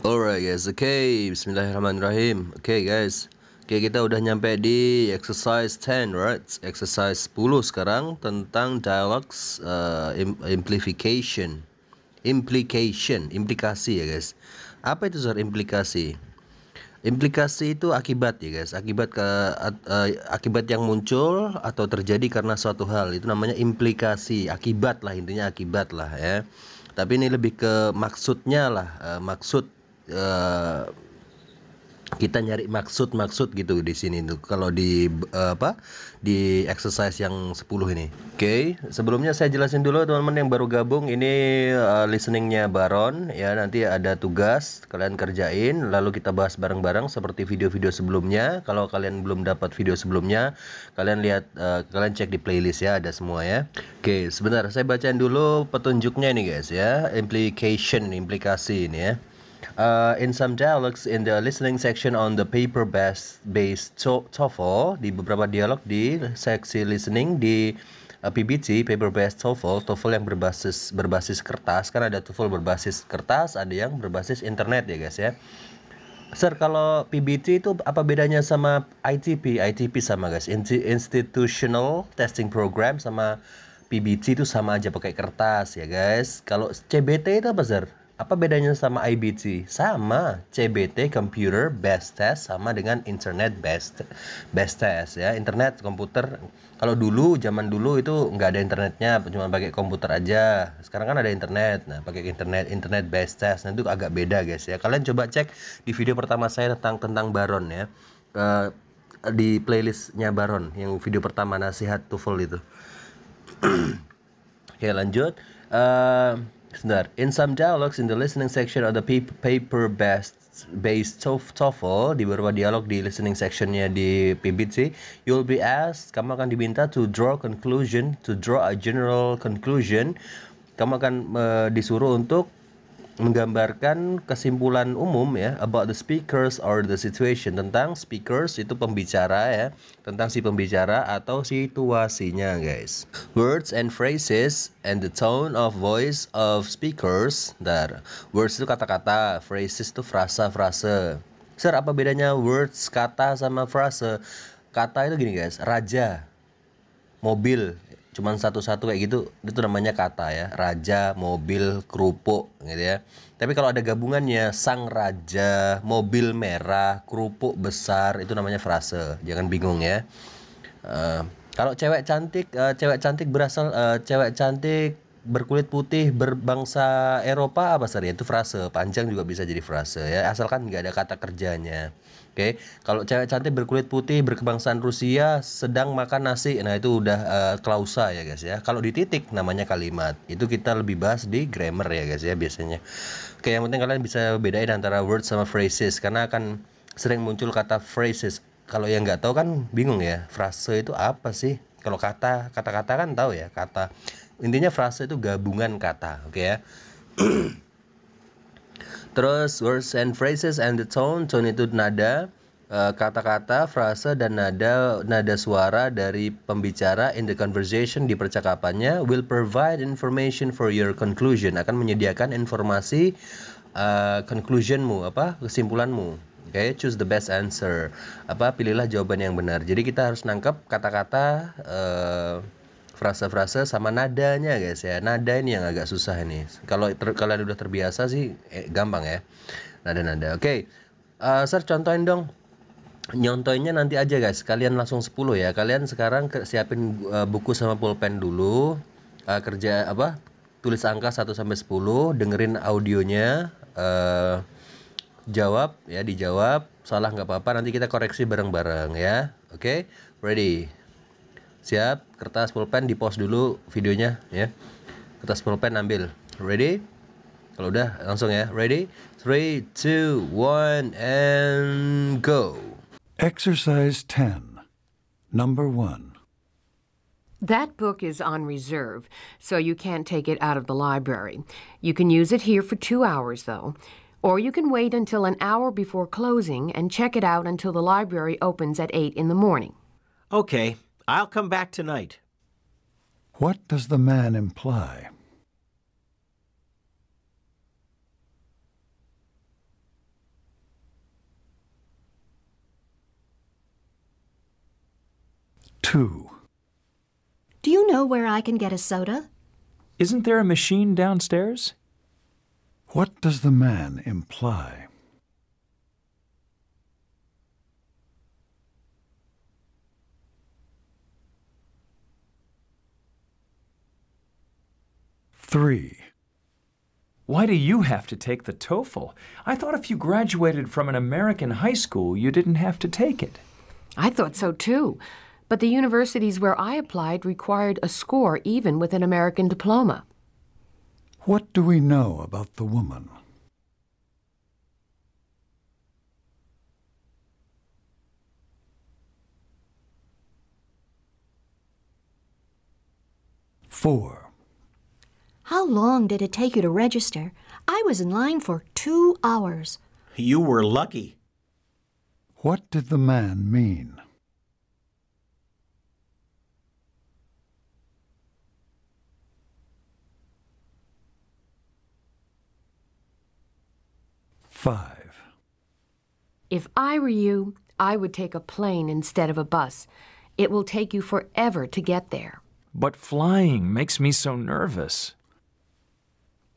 Alright guys, Bismillahirrahmanirrahim. Guys, kita udah nyampe di exercise 10, right? Exercise 10 sekarang tentang dialogues implikasi ya guys. Apa itu implikasi? Implikasi itu akibat ya guys, akibat yang muncul atau terjadi karena suatu hal, itu namanya implikasi, akibat lah, intinya akibat lah ya. Tapi ini lebih ke maksudnya lah, kita nyari maksud gitu di sini tuh kalau di di exercise yang 10 ini. Sebelumnya saya jelasin dulu teman-teman yang baru gabung, ini listeningnya Baron ya. Nanti ada tugas kalian kerjain, lalu kita bahas bareng-bareng seperti video-video sebelumnya. Kalau kalian belum dapat video sebelumnya, kalian lihat, kalian cek di playlist ya, ada semua ya. Sebentar saya bacain dulu petunjuknya ini guys ya. Implikasi ini ya. In some dialogues in the listening section on the paper-based TOEFL, di beberapa dialog di seksi listening di PBT, paper-based TOEFL yang berbasis kertas. Kan ada TOEFL berbasis kertas, ada yang berbasis internet ya guys ya. Sir, kalau PBT itu apa bedanya sama ITP? ITP sama guys, Institutional Testing Program, sama PBT itu sama aja, pakai kertas ya guys. Kalau CBT itu apa sir? Apa bedanya sama IBT? Sama, CBT Computer Based Test sama dengan Internet Based Test ya. Internet, komputer. Kalau dulu, zaman dulu itu nggak ada internetnya, cuma pakai komputer aja. Sekarang kan ada internet, nah pakai internet based test. Nah itu agak beda guys ya. Kalian coba cek di video pertama saya tentang Baron ya, di playlistnya Baron yang video pertama nasihat TOEFL itu. Lanjut. Sebentar. In some dialogues in the listening section of the paper-based TOEFL, di beberapa dialog di listening sectionnya di PBT, you'll be asked, kamu akan diminta to draw a general conclusion. Kamu akan disuruh untuk menggambarkan kesimpulan umum ya, about the speakers or the situation. Tentang speakers itu pembicara ya, tentang si pembicara atau situasinya guys. Words and phrases and the tone of voice of speakers. Words itu kata-kata, phrases itu frasa-frase. Sir, apa bedanya words, kata sama frase? Kata itu gini guys, raja, mobil, cuman satu-satu kayak gitu, itu namanya kata ya. Raja, mobil, kerupuk gitu ya. Tapi kalau ada gabungannya, sang raja, mobil merah, kerupuk besar, itu namanya frase. Jangan bingung ya. Kalau cewek cantik berkulit putih berbangsa Eropa, apa sih? Itu frase. Panjang juga bisa jadi frase ya, asalkan nggak ada kata kerjanya. Kalau cewek cantik berkulit putih berkebangsaan Rusia sedang makan nasi, nah itu udah klausa ya guys ya. Kalau di titik namanya kalimat. Itu kita lebih bahas di grammar ya guys ya biasanya. Yang penting kalian bisa bedain antara words sama phrases, karena akan sering muncul kata phrases. Kalau yang nggak tahu kan bingung ya, frase itu apa sih? Kalau kata-kata kan tahu ya, kata. Intinya frase itu gabungan kata, oke ya. Terus words and phrases and the tone itu nada, kata-kata, frase dan nada suara dari pembicara in the conversation, di percakapannya, will provide information for your conclusion, akan menyediakan informasi conclusionmu, kesimpulanmu. Choose the best answer. Pilihlah jawaban yang benar. Jadi kita harus nangkep kata-kata, frase-frase sama nadanya guys ya. Nada ini yang agak susah ini. Kalau kalian udah terbiasa sih gampang ya. Nada-nada. Sir, contohin dong. Nyontoinnya nanti aja guys. Kalian langsung 10 ya. Kalian sekarang siapin buku sama pulpen dulu. Tulis angka 1 sampai 10, dengerin audionya, jawab ya, dijawab. Salah nggak apa-apa, nanti kita koreksi bareng-bareng ya. Ready? Siap, kertas pulpen di pause dulu videonya ya. Kertas pulpen ambil. Ready? Kalau udah langsung ya. Ready? 3, 2, 1 and go. Exercise 10. Number 1. That book is on reserve, so you can't take it out of the library. You can use it here for 2 hours, though. Or you can wait until an hour before closing and check it out until the library opens at 8 in the morning. Okay. I'll come back tonight. What does the man imply? 2. Do you know where I can get a soda? Isn't there a machine downstairs? What does the man imply? 3. Why do you have to take the TOEFL? I thought if you graduated from an American high school, you didn't have to take it. I thought so too. But the universities where I applied required a score even with an American diploma. What do we know about the woman? 4. How long did it take you to register? I was in line for 2 hours. You were lucky. What did the man mean? 5. If I were you, I would take a plane instead of a bus. It will take you forever to get there. But flying makes me so nervous.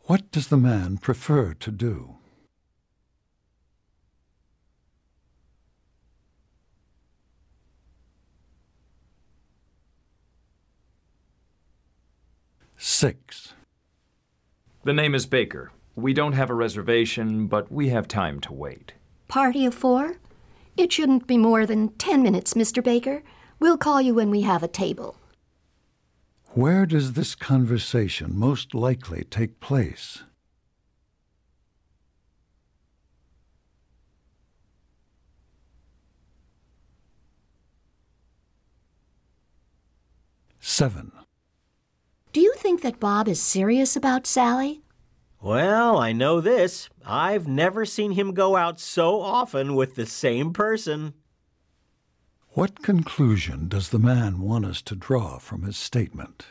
What does the man prefer to do? 6. The name is Baker. We don't have a reservation, but we have time to wait. Party of 4? It shouldn't be more than 10 minutes, Mr. Baker. We'll call you when we have a table. Where does this conversation most likely take place? 7. Do you think that Bob is serious about Sally? Well, I know this. I've never seen him go out so often with the same person. What conclusion does the man want us to draw from his statement?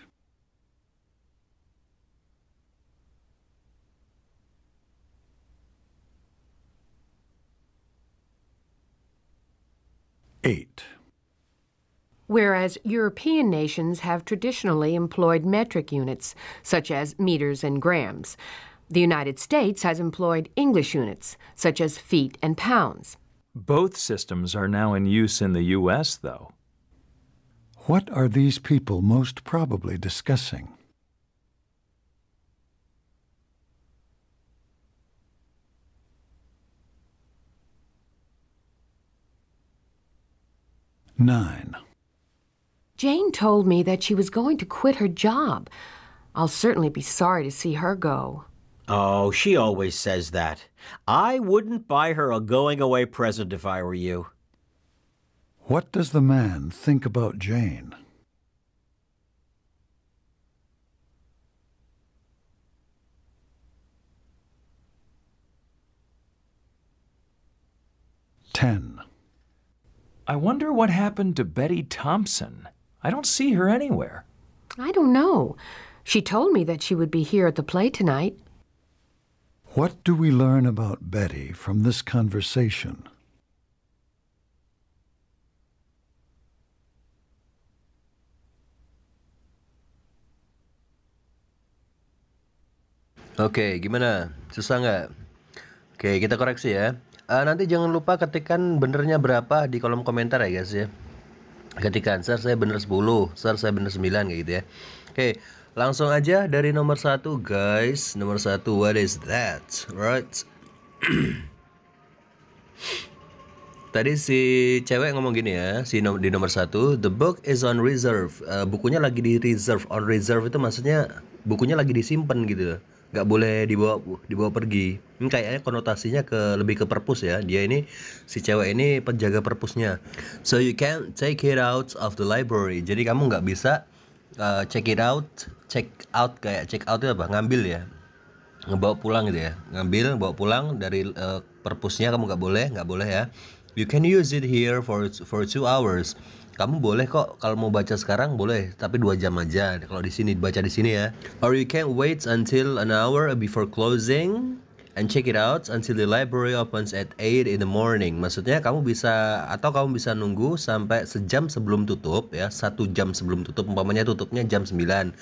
8. Whereas European nations have traditionally employed metric units, such as meters and grams. The United States has employed English units, such as feet and pounds. Both systems are now in use in the U.S., though. What are these people most probably discussing? 9. Jane told me that she was going to quit her job. I'll certainly be sorry to see her go. Oh, she always says that. I wouldn't buy her a going-away present if I were you. What does the man think about Jane? 10. I wonder what happened to Betty Thompson. I don't see her anywhere. I don't know. She told me that she would be here at the play tonight. What do we learn about Betty from this conversation? 'Oke, gimana? Susah nggak? Oke, kita koreksi ya. Nanti jangan lupa ketikkan benernya berapa di kolom komentar ya guys ya. Ketikkan, sir saya bener 10, sir saya bener 9 kayak gitu ya. Oke, langsung aja dari nomor 1 guys. Nomor 1, what is that? Right? Tadi si cewek ngomong gini ya, di nomor 1, the book is on reserve. Bukunya lagi di reserve. On reserve itu maksudnya bukunya lagi disimpan gitu. Nggak boleh dibawa pergi. Ini kayaknya konotasinya lebih ke perpus ya. Dia ini, si cewek ini penjaga perpusnya. So you can't take it out of the library. Jadi kamu nggak bisa check out itu apa? Ngambil ya. Ngebawa pulang gitu ya. Ngambil, bawa pulang dari perpusnya kamu nggak boleh ya. You can use it here for 2 hours. Kamu boleh kok kalau mau baca sekarang boleh, tapi 2 jam aja kalau di sini baca di sini ya. Or you can wait until an hour before closing and check it out until the library opens at 8 in the morning. Maksudnya kamu bisa nunggu sampai sejam sebelum tutup ya, 1 jam sebelum tutup. Umpamanya tutupnya jam 9.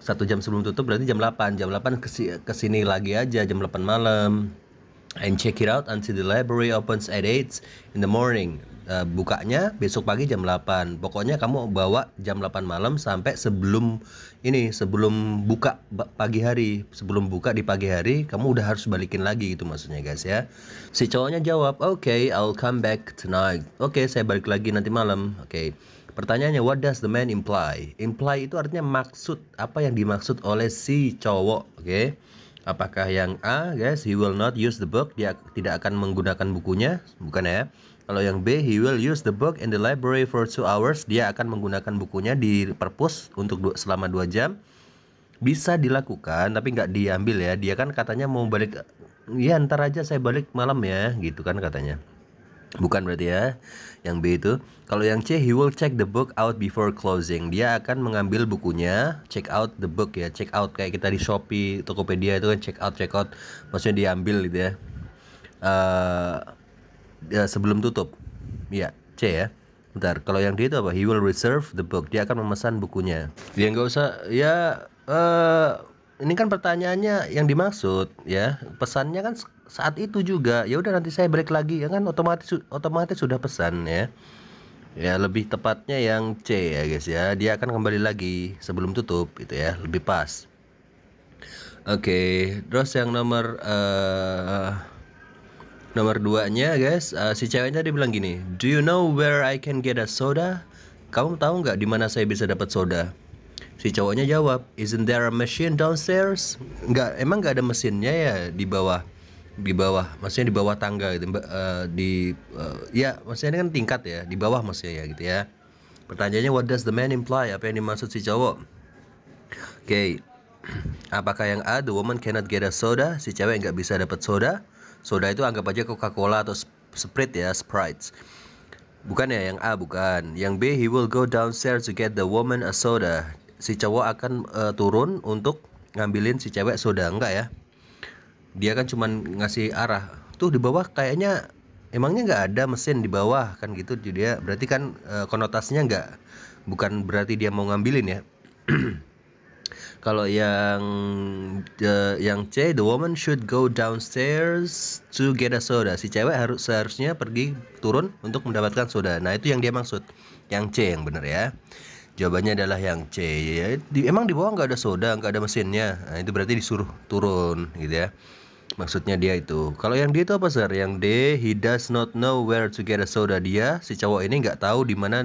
1 jam sebelum tutup berarti jam 8. Jam 8 kesini lagi aja jam 8 malam. And check it out until the library opens at 8 in the morning. Bukanya besok pagi jam 8. Pokoknya kamu bawa jam 8 malam sampai sebelum buka pagi hari. Sebelum buka di pagi hari kamu udah harus balikin lagi gitu maksudnya guys ya. Si cowoknya jawab, "Okay, I'll come back tonight." Oke, saya balik lagi nanti malam. Oke. Pertanyaannya, what does the man imply? Imply itu artinya maksud, apa yang dimaksud oleh si cowok. Oke. Apakah yang A, guys, he will not use the book, dia tidak akan menggunakan bukunya, bukan ya. Kalau yang B, he will use the book in the library for 2 hours, dia akan menggunakan bukunya di perpus untuk selama 2 jam. Bisa dilakukan, tapi nggak diambil ya. Dia kan katanya mau balik, ya ntar aja saya balik malam ya, gitu kan katanya. Bukan berarti ya, yang B itu. Kalau yang C, he will check the book out before closing. Dia akan mengambil bukunya, check out the book ya. Check out kayak kita di Shopee, Tokopedia itu kan check out. Maksudnya diambil gitu ya. Sebelum tutup. Iya, C ya. Bentar, kalau yang D itu apa? He will reserve the book. Dia akan memesan bukunya. Dia nggak usah, ya ini kan pertanyaannya yang dimaksud ya. Pesannya kan saat itu juga. Ya udah nanti saya balik lagi ya kan, otomatis sudah pesan ya. Ya lebih tepatnya yang C ya guys ya. Dia akan kembali lagi sebelum tutup itu ya, lebih pas. Oke, terus yang nomor 2-nya guys, si ceweknya dia bilang gini, "Do you know where I can get a soda?" Kamu tahu nggak di mana saya bisa dapat soda? Si cowoknya jawab, "Isn't there a machine downstairs?" Emang nggak ada mesinnya ya di bawah, maksudnya di bawah tangga gitu, ya maksudnya ini kan tingkat ya, di bawah maksudnya ya gitu ya. Pertanyaannya, what does the man imply? Apa yang dimaksud si cowok? Oke. Apakah yang A, the woman cannot get a soda? Si cewek nggak bisa dapat soda. Soda itu anggap aja Coca-Cola atau Sprite ya, Sprite. Bukan ya, yang A bukan. Yang B, he will go downstairs to get the woman a soda. Si cowok akan turun untuk ngambilin si cewek soda, enggak ya? Dia kan cuman ngasih arah. Tuh di bawah kayaknya emangnya nggak ada mesin di bawah kan gitu. Jadi dia berarti kan konotasinya bukan berarti dia mau ngambilin ya. Kalau yang C, the woman should go downstairs to get a soda. Si cewek seharusnya pergi turun untuk mendapatkan soda. Nah itu yang dia maksud. Yang C yang benar ya. Jawabannya adalah yang C ya. Emang di bawah nggak ada soda, nggak ada mesinnya. Nah itu berarti disuruh turun gitu ya. Maksudnya dia itu. Kalau yang D itu apa sir? Yang D, he does not know where to get a soda. Dia, si cowok ini nggak tahu di mana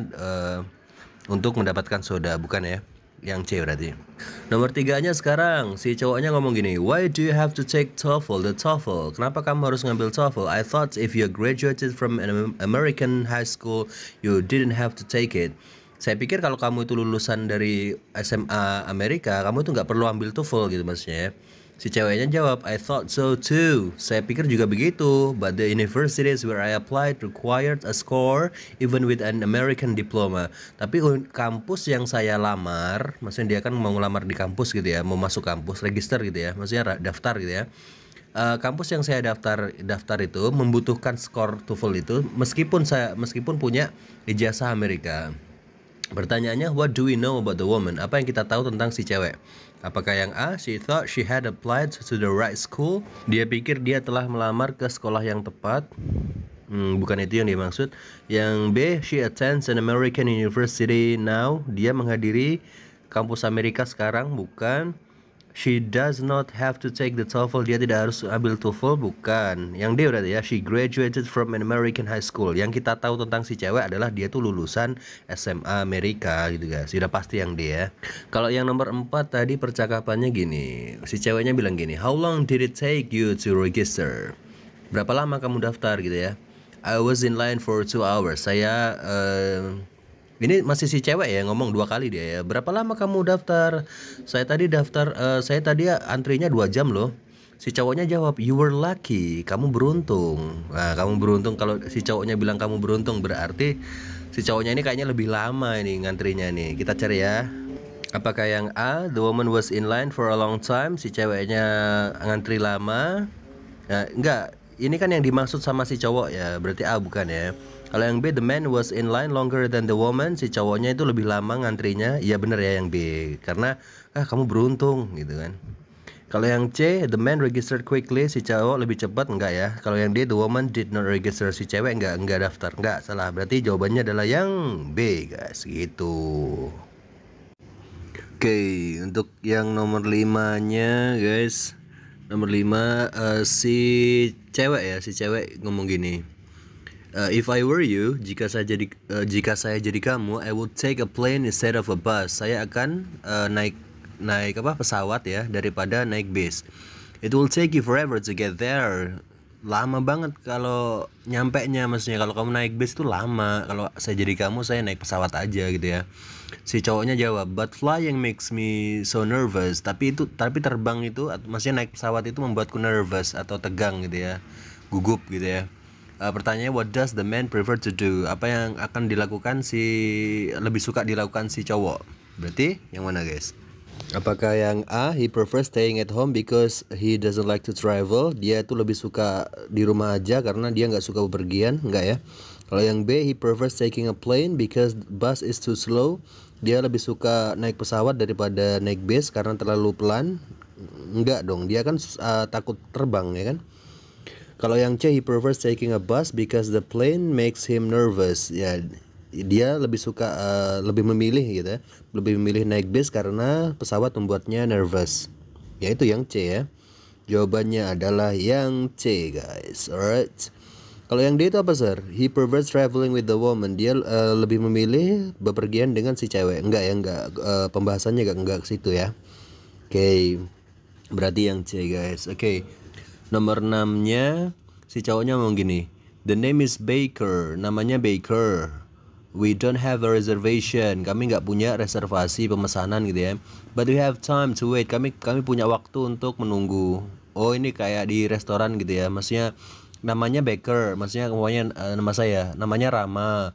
untuk mendapatkan soda, bukan ya? Yang C berarti. Nomor 3-nya sekarang, si cowoknya ngomong gini, "Why do you have to take TOEFL? The TOEFL. Kenapa kamu harus ngambil TOEFL? I thought if you graduated from an American high school, you didn't have to take it." Saya pikir kalau kamu itu lulusan dari SMA Amerika, kamu itu nggak perlu ambil TOEFL gitu maksudnya ya. Si ceweknya jawab, "I thought so too." Saya pikir juga begitu. But the universities where I applied required a score even with an American diploma. Tapi kampus yang saya lamar, maksudnya dia kan mau ngelamar di kampus gitu ya, mau masuk kampus, register gitu ya, maksudnya daftar gitu ya. Kampus yang saya daftar itu membutuhkan skor TOEFL itu meskipun punya ijazah Amerika. Pertanyaannya, what do we know about the woman? Apa yang kita tahu tentang si cewek? Apakah yang A, she thought she had applied to the right school? Dia pikir dia telah melamar ke sekolah yang tepat. Bukan itu yang dimaksud. Yang B, she attends an American university now. Dia menghadiri kampus Amerika sekarang. Bukan. She does not have to take the TOEFL. Dia tidak harus ambil TOEFL. Bukan. Yang D berarti ya, she graduated from an American high school. Yang kita tahu tentang si cewek adalah dia tuh lulusan SMA Amerika gitu guys. Sudah pasti yang D ya. Kalau yang nomor 4 tadi percakapannya gini. Si ceweknya bilang gini, "How long did it take you to register?" Berapa lama kamu daftar gitu ya. "I was in line for 2 hours." Saya ini masih si cewek ya, ngomong 2 kali dia ya. "Berapa lama kamu daftar?" Saya tadi antrinya 2 jam loh." Si cowoknya jawab, "You were lucky." Kamu beruntung. Nah, kamu beruntung. Kalau si cowoknya bilang kamu beruntung, berarti si cowoknya ini kayaknya lebih lama ini ngantrinya nih. Kita cari ya. Apakah yang A, the woman was in line for a long time? Si ceweknya ngantri lama. Nah, enggak, ini kan yang dimaksud sama si cowok ya, berarti A bukan ya. Kalau yang B, the man was in line longer than the woman, si cowoknya itu lebih lama ngantrinya. Iya bener ya yang B, karena kamu beruntung gitu kan. Kalau yang C, the man registered quickly, si cowok lebih cepat, enggak ya. Kalau yang D, the woman did not register, si cewek enggak daftar, enggak, salah. Berarti jawabannya adalah yang B guys, gitu. Oke, untuk yang nomor 5-nya guys. Nomor 5, si cewek ngomong gini. If I were you, jika saya jadi kamu, I would take a plane instead of a bus. Saya akan naik pesawat ya daripada naik bis. It will take you forever to get there. Lama banget kalau nyampenya, maksudnya kalau kamu naik bis itu lama. Kalau saya jadi kamu, saya naik pesawat aja gitu ya. Si cowoknya jawab, but flying makes me so nervous. Tapi terbang itu, maksudnya naik pesawat itu membuatku nervous atau tegang gitu ya, gugup gitu ya. Pertanyaannya, what does the man prefer to do? Apa yang akan dilakukan lebih suka dilakukan si cowok? Berarti yang mana guys? Apakah yang A, he prefers staying at home because he doesn't like to travel? Dia tuh lebih suka di rumah aja karena dia nggak suka bepergian, enggak ya? Kalau yang B, he prefers taking a plane because bus is too slow. Dia lebih suka naik pesawat daripada naik bis karena terlalu pelan. Enggak dong, dia kan takut terbang ya kan? Kalau yang C, he prefers taking a bus because the plane makes him nervous. Ya, dia lebih suka lebih memilih gitu ya. Lebih memilih naik bis karena pesawat membuatnya nervous. Yaitu yang C ya. Jawabannya adalah yang C guys. Alright. Kalau yang D itu apa sir? He prefers traveling with the woman. Dia lebih memilih bepergian dengan si cewek. Enggak ya, enggak. Pembahasannya enggak ke situ ya. Oke. Berarti yang C guys. Oke. Nomor 6-nya si cowoknya ngomong gini. The name is Baker. Namanya Baker. We don't have a reservation. Kami nggak punya reservasi pemesanan gitu ya. But we have time to wait. Kami punya waktu untuk menunggu. Oh, ini kayak di restoran gitu ya. Maksudnya namanya Baker. Maksudnya nama saya. Namanya Rama.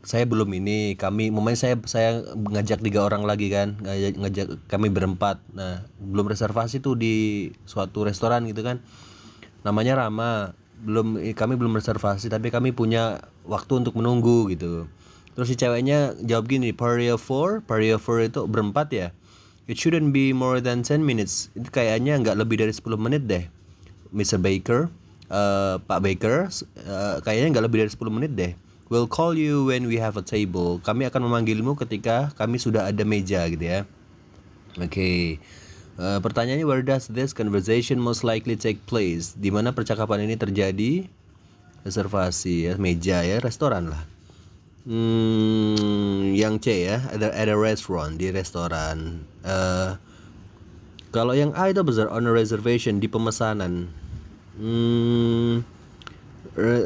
Saya belum ini. Saya ngajak 3 orang lagi kan. Ngajak kami berempat. Nah, belum reservasi tuh di suatu restoran gitu kan. Namanya Rama. Kami belum reservasi tapi kami punya waktu untuk menunggu gitu. Terus si ceweknya jawab gini, party of four itu berempat ya. It shouldn't be more than 10 minutes. Itu kayaknya nggak lebih dari 10 menit deh. Mr. Baker, Pak Baker, kayaknya nggak lebih dari 10 menit deh. We'll call you when we have a table. Kami akan memanggilmu ketika kami sudah ada meja gitu ya. Oke. Pertanyaannya, where does this conversation most likely take place? Di mana percakapan ini terjadi? Reservasi ya, meja ya, restoran lah. Yang C ya, at a restaurant, di restoran. Kalau yang A itu besar, on a reservation, di pemesanan.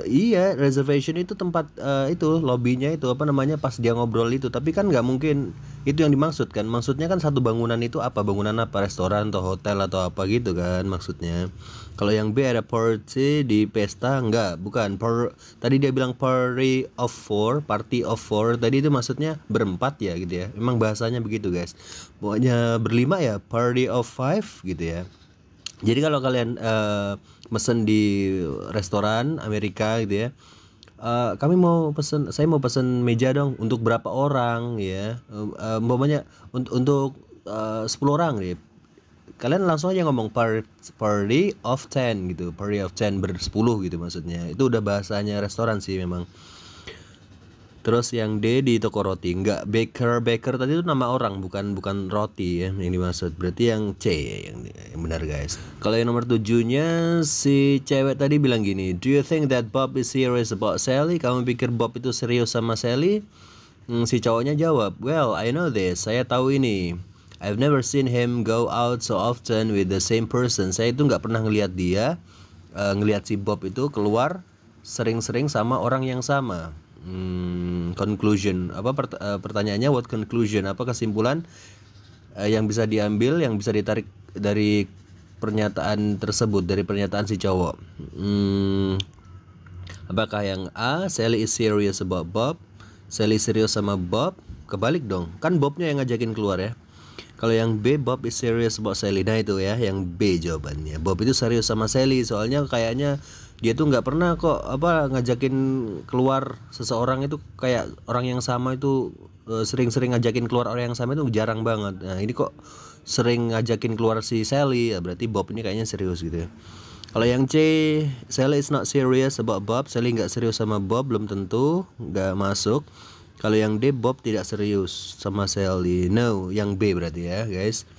Iya, reservation itu tempat itu lobbynya itu apa namanya pas dia ngobrol itu. Tapi kan nggak mungkin itu yang dimaksud kan. Maksudnya kan satu bangunan itu apa? Bangunan apa? Restoran atau hotel atau apa gitu kan maksudnya. Kalau yang B ada party di pesta, enggak, bukan. Tadi dia bilang party of four. Tadi itu maksudnya berempat ya gitu ya. Memang bahasanya begitu guys. Pokoknya berlima ya, party of 5 gitu ya. Jadi kalau kalian mesen di restoran Amerika gitu ya, saya mau pesen meja dong untuk berapa orang ya, umpamanya untuk 10 orang nih. Kalian langsung aja ngomong party of 10 gitu, party of 10 ber-10 gitu maksudnya. Itu udah bahasanya restoran sih memang. Terus yang D di toko roti, enggak, baker tadi itu nama orang, bukan roti ya yang dimaksud. Berarti yang C yang benar guys. Kalau yang nomor 7-nya si cewek tadi bilang gini, do you think that Bob is serious about Sally? Kamu pikir Bob itu serius sama Sally? Si cowoknya jawab, well, I know this. Saya tahu ini. I've never seen him go out so often with the same person. Saya itu nggak pernah ngelihat dia, ngelihat si Bob itu keluar sering-sering sama orang yang sama. Conclusion apa pertanyaannya, what conclusion, apa kesimpulan yang bisa diambil, yang bisa ditarik dari pernyataan tersebut, dari pernyataan si cowok? Apakah yang A, Sally is serious about Bob? Sally serius sama Bob? Kebalik dong, kan Bobnya yang ngajakin keluar ya. Kalau yang B, Bob is serious about Sally. Nah itu ya, yang B jawabannya. Bob itu serius sama Sally, soalnya kayaknya dia tuh nggak pernah kok ngajakin keluar seseorang itu, kayak orang yang sama itu sering-sering ngajakin keluar orang yang sama itu jarang banget. Nah ini kok sering ngajakin keluar si Sally, ya berarti Bob ini kayaknya serius gitu ya. Kalau yang C, Sally is not serious about Bob. Sally nggak serius sama Bob, belum tentu, nggak masuk. Kalau yang D, Bob tidak serius sama Sally. No, yang B berarti ya guys.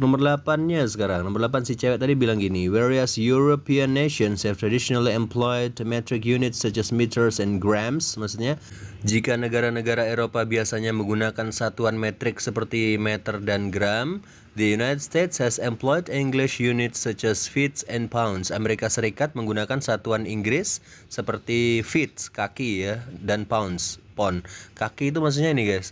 Nomor 8-nya sekarang. Nomor 8 si cewek tadi bilang gini, whereas European nations have traditionally employed metric units such as meters and grams. Maksudnya, jika negara-negara Eropa biasanya menggunakan satuan metrik seperti meter dan gram, the United States has employed English units such as feet and pounds. Amerika Serikat menggunakan satuan Inggris seperti feet, kaki ya, dan pounds, pound. Kaki itu maksudnya ini guys,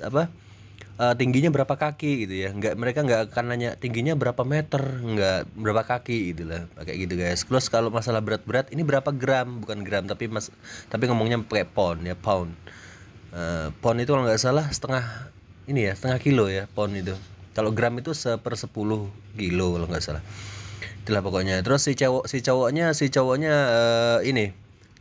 tingginya berapa kaki gitu ya. Mereka nggak akan nanya tingginya berapa meter, nggak berapa kaki gitu lah, pakai gitu guys. Terus kalau masalah berat-berat ini berapa gram, bukan gram tapi ngomongnya pakai pound ya, pound. Pound itu kalau nggak salah setengah kilo ya, pound itu. Kalau gram itu 1/10 kilo kalau nggak salah. Itulah pokoknya. Terus si cowoknya ini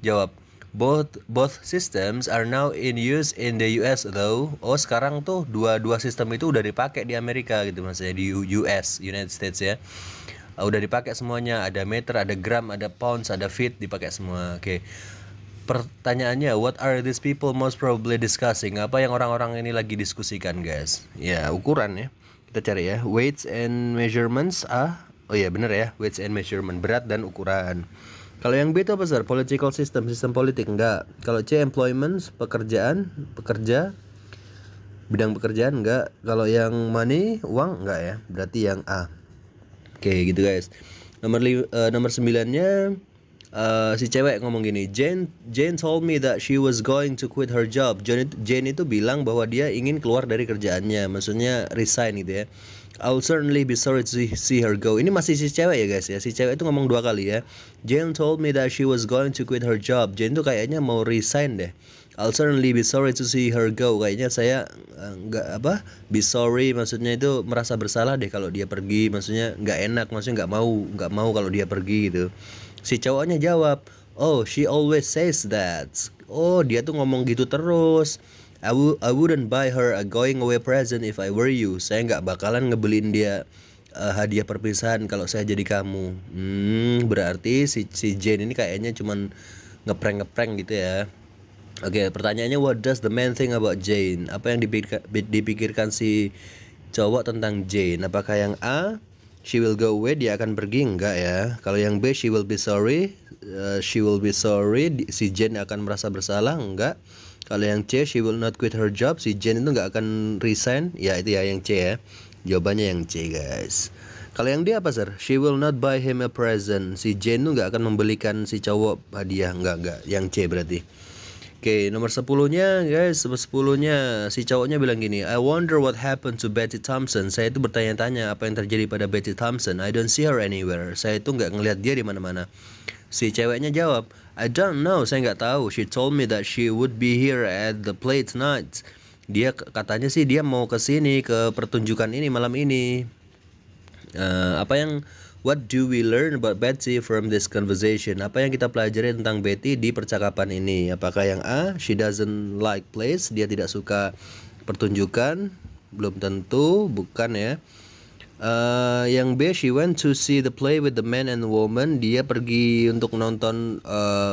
jawab, both systems are now in use in the US though. Oh sekarang tuh dua sistem itu udah dipakai di Amerika gitu, maksudnya di US, United States ya. Udah dipakai semuanya, ada meter, ada gram, ada pounds, ada feet, dipakai semua. Oke. Pertanyaannya, what are these people most probably discussing? Apa yang orang-orang ini lagi diskusikan guys? Ya ukuran ya. Kita cari ya, weights and measurements. Oh iya bener ya, weights and measurement, berat dan ukuran. Kalau yang B itu apa sir? Political system, sistem politik, enggak. Kalau C, employment, pekerja, bidang pekerjaan, enggak. Kalau yang money, uang, enggak ya. Berarti yang A. Oke gitu guys. Nomor 9-nya si cewek ngomong gini, Jane told me that she was going to quit her job. Jane itu bilang bahwa dia ingin keluar dari kerjaannya, maksudnya resign gitu ya. I'll certainly be sorry to see her go. Ini masih si cewek ya guys ya. Si cewek itu ngomong 2 kali ya. Jane told me that she was going to quit her job. Jane tuh kayaknya mau resign deh. I'll certainly be sorry to see her go. Kayaknya saya be sorry maksudnya itu merasa bersalah deh kalau dia pergi. Maksudnya nggak enak, maksudnya nggak mau kalau dia pergi gitu. Si cowoknya jawab, oh she always says that. Oh dia tuh ngomong gitu terus. I wouldn't buy her a going away present if I were you. Saya nggak bakalan ngebeliin dia hadiah perpisahan kalau saya jadi kamu. Berarti si Jane ini kayaknya cuman ngeprank gitu ya. Oke, pertanyaannya, what does the man think about Jane? Apa yang dipikirkan si cowok tentang Jane? Apakah yang A, she will go away, dia akan pergi? Enggak ya. Kalau yang B, she will be sorry, si Jane akan merasa bersalah? Enggak. Kalau yang C, she will not quit her job, si Jane itu nggak akan resign. Ya itu ya yang C ya. Jawabannya yang C guys. Kalau yang D apa sir? She will not buy him a present, si Jane itu nggak akan membelikan si cowok hadiah. Enggak. Yang C berarti. Oke, nomor 10-nya guys, 10-nya si cowoknya bilang gini, I wonder what happened to Betty Thompson. Saya itu bertanya-tanya apa yang terjadi pada Betty Thompson. I don't see her anywhere. Saya itu nggak ngelihat dia di mana-mana. Si ceweknya jawab, I don't know, saya nggak tahu. She told me that she would be here at the play tonight. Dia katanya sih dia mau ke sini, ke pertunjukan ini malam ini. What do we learn about Betty from this conversation? Apa yang kita pelajari tentang Betty di percakapan ini? Apakah yang A, she doesn't like plays, dia tidak suka pertunjukan? Belum tentu, bukan ya. Yang B, she went to see the play with the man and the woman. Dia pergi untuk nonton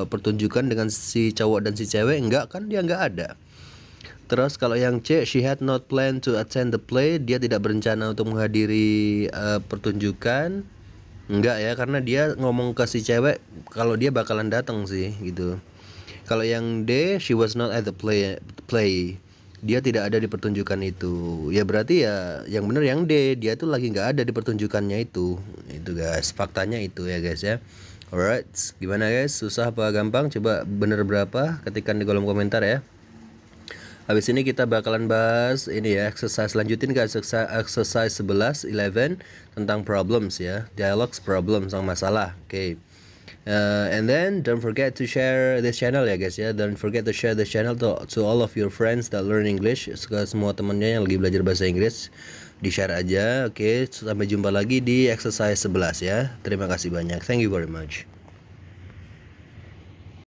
pertunjukan dengan si cowok dan si cewek. Enggak kan, dia enggak ada. Terus kalau yang C, she had not planned to attend the play. Dia tidak berencana untuk menghadiri pertunjukan. Enggak ya, karena dia ngomong ke si cewek kalau dia bakalan datang sih gitu. Kalau yang D, she was not at the play. Dia tidak ada di pertunjukan itu. Ya berarti ya yang benar yang D, dia tuh lagi nggak ada di pertunjukannya itu. Itu guys, faktanya itu ya guys ya. Alright, gimana guys? Susah apa gampang? Coba bener berapa? Ketikkan di kolom komentar ya. Habis ini kita bakalan bahas ini ya, exercise lanjutin ke exercise 11 tentang problems ya, dialogues, problem sama masalah. Oke. And then don't forget to share this channel ya guys ya. Don't forget to share this channel to all of your friends that learn English, ke semua temannya yang lagi belajar bahasa Inggris. di-share aja. Oke, sampai jumpa lagi di exercise 11 ya. Terima kasih banyak. Thank you very much.